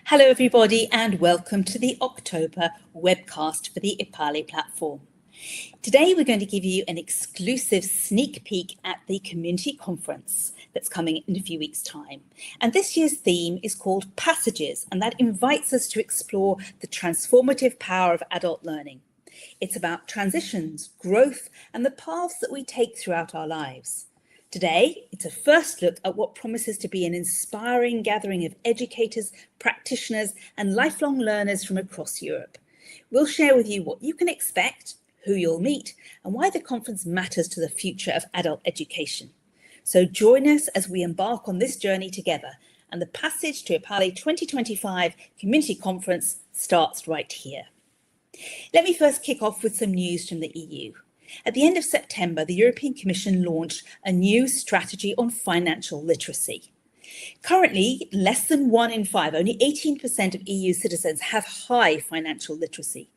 Hello everybody and welcome to the October webcast for the EPALE platform. Today we're going to give you an exclusive sneak peek at the community conference that's coming in a few weeks' time. And this year's theme is called Passages, and that invites us to explore the transformative power of adult learning. It's about transitions, growth, and the paths that we take throughout our lives. Today, it's a first look at what promises to be an inspiring gathering of educators, practitioners, and lifelong learners from across Europe. We'll share with you what you can expect, who you'll meet, and why the conference matters to the future of adult education. So join us as we embark on this journey together, and the passage to EPALE 2025 Community Conference starts right here. Let me first kick off with some news from the EU. At the end of September, the European Commission launched a new strategy on financial literacy. Currently, less than 1 in 5, only 18% of EU citizens have high financial literacy.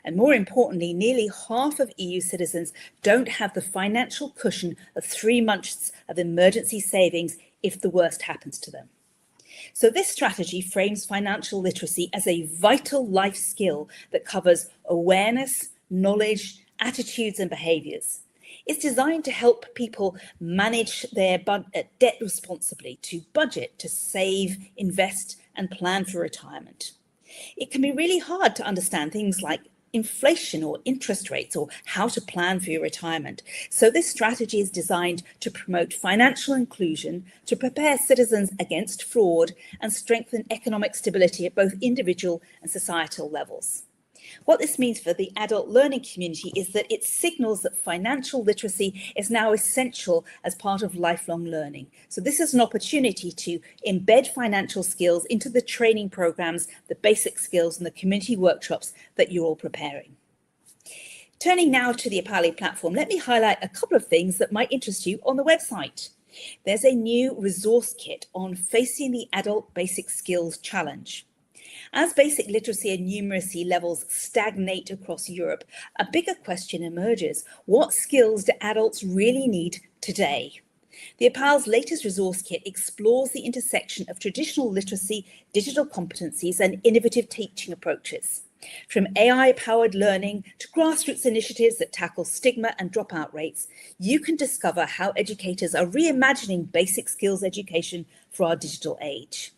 And more importantly, nearly half of EU citizens don't have the financial cushion of 3 months of emergency savings if the worst happens to them. So this strategy frames financial literacy as a vital life skill that covers awareness, knowledge, attitudes and behaviours. It's designed to help people manage their debt responsibly, to budget, to save, invest and plan for retirement. It can be really hard to understand things like inflation or interest rates or how to plan for your retirement. So this strategy is designed to promote financial inclusion, to prepare citizens against fraud and strengthen economic stability at both individual and societal levels. What this means for the adult learning community is that it signals that financial literacy is now essential as part of lifelong learning. So this is an opportunity to embed financial skills into the training programs, the basic skills and the community workshops that you're all preparing. Turning now to the EPALE platform, let me highlight a couple of things that might interest you on the website. There's a new resource kit on facing the Adult Basic Skills Challenge. As basic literacy and numeracy levels stagnate across Europe, a bigger question emerges. What skills do adults really need today? The EPALE's latest resource kit explores the intersection of traditional literacy, digital competencies, and innovative teaching approaches. From AI-powered learning to grassroots initiatives that tackle stigma and dropout rates, you can discover how educators are reimagining basic skills education for our digital age.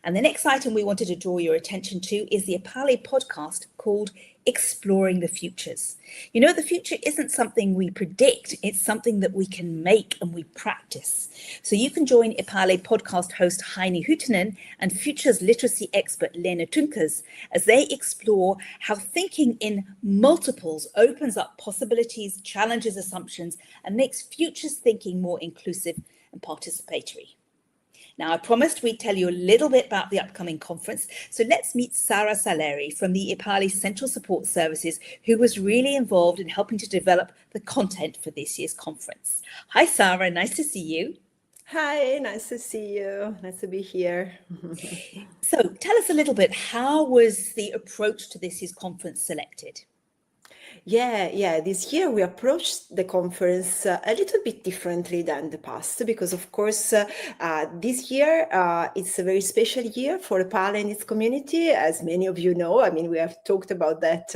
And the next item we wanted to draw your attention to is the EPALE podcast called Exploring the Futures. You know, the future isn't something we predict, it's something that we can make and we practice. So you can join EPALE podcast host Heini Huhtinen and futures literacy expert Lena Tunkers as they explore how thinking in multiples opens up possibilities, challenges assumptions, and makes futures thinking more inclusive and participatory. Now, I promised we'd tell you a little bit about the upcoming conference, so let's meet Sara Saleri from the EPALE Central Support Services, who was really involved in helping to develop the content for this year's conference. Hi, Sara, nice to see you. Hi, nice to see you. Nice to be here. So tell us a little bit, how was the approach to this year's conference selected? Yeah. This year we approached the conference a little bit differently than the past because, of course, this year it's a very special year for EPALE and its community. As many of you know, I mean, we have talked about that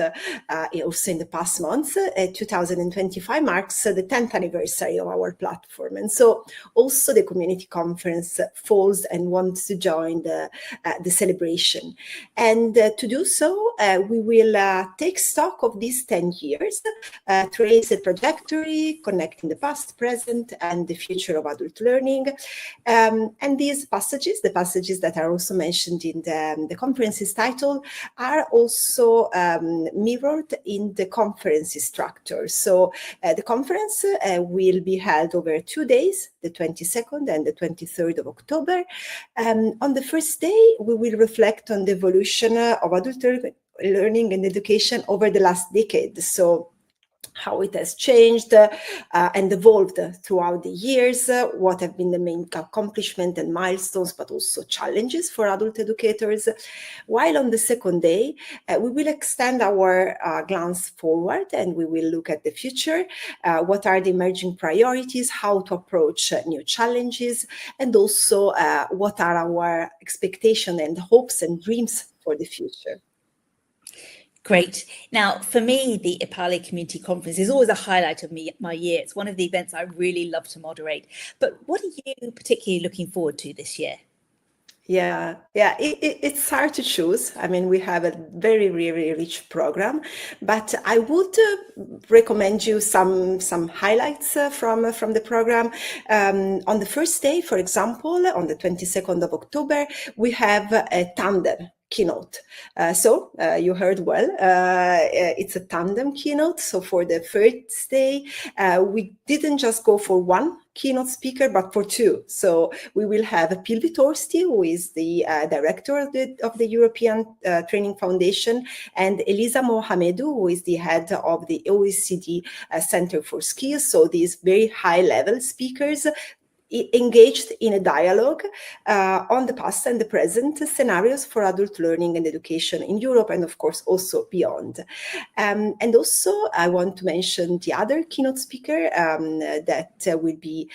also in the past months. 2025 marks the 10th anniversary of our platform. And so also the community conference falls and wants to join the celebration. And to do so, we will take stock of these 10 years, trace the trajectory, connecting the past, present, and the future of adult learning. And these passages, the passages that are also mentioned in the conference's title, are also mirrored in the conference structure. So the conference will be held over 2 days, the 22nd and the 23rd of October. On the first day, we will reflect on the evolution of adult learning and education over the last decade. So how it has changed and evolved throughout the years, what have been the main accomplishments and milestones, but also challenges for adult educators. While on the second day, we will extend our glance forward and we will look at the future, what are the emerging priorities, how to approach new challenges, and also what are our expectations and hopes and dreams for the future. Great. Now, for me, the EPALE Community Conference is always a highlight of my year. It's one of the events I really love to moderate. But what are you particularly looking forward to this year? Yeah, it's hard to choose. I mean, we have a very, really rich program, but I would recommend you some highlights from the program. On the first day, for example, on the 22nd of October, we have a tandem keynote. So you heard well, it's a tandem keynote. So for the first day, we didn't just go for one keynote speaker, but for two. So we will have Pilvi Torsti, who is the director of the European Training Foundation, and Elisa Mohamedou, who is the head of the OECD Center for Skills. So these very high-level speakers engaged in a dialogue on the past and the present scenarios for adult learning and education in Europe, and of course also beyond. And also I want to mention the other keynote speaker that will be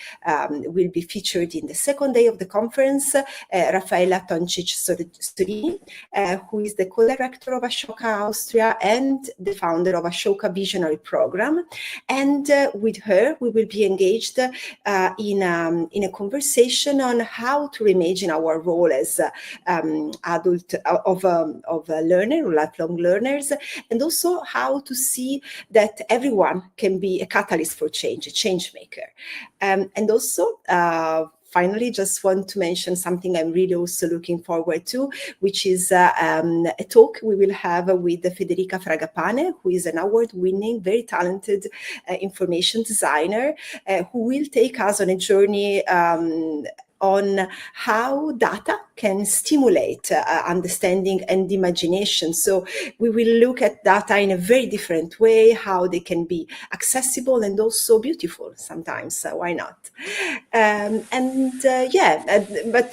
featured in the second day of the conference, Raffaella Toncic-Storini, who is the co-director of Ashoka Austria and the founder of Ashoka Visionary Program. And with her, we will be engaged in a conversation on how to reimagine our role as adult of learner, lifelong learners, and also how to see that everyone can be a catalyst for change, a change maker. And also, finally, just want to mention something I'm really also looking forward to, which is a talk we will have with Federica Fragapane, who is an award-winning, very talented information designer, who will take us on a journey on how data can stimulate understanding and imagination. So we will look at data in a very different way, how they can be accessible and also beautiful sometimes. Why not? But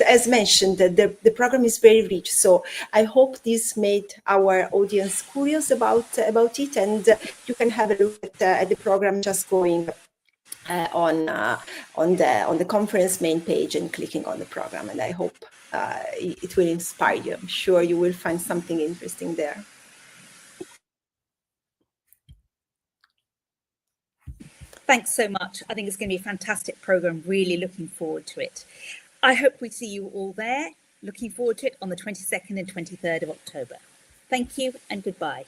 as mentioned, the program is very rich. So I hope this made our audience curious about it, and you can have a look at the program just going on the conference main page and clicking on the program, and I hope it will inspire you. I'm sure you will find something interesting there. Thanks so much. I think it's going to be a fantastic program. Really looking forward to it. I hope we see you all there. Looking forward to it on the 22nd and 23rd of October. Thank you and goodbye.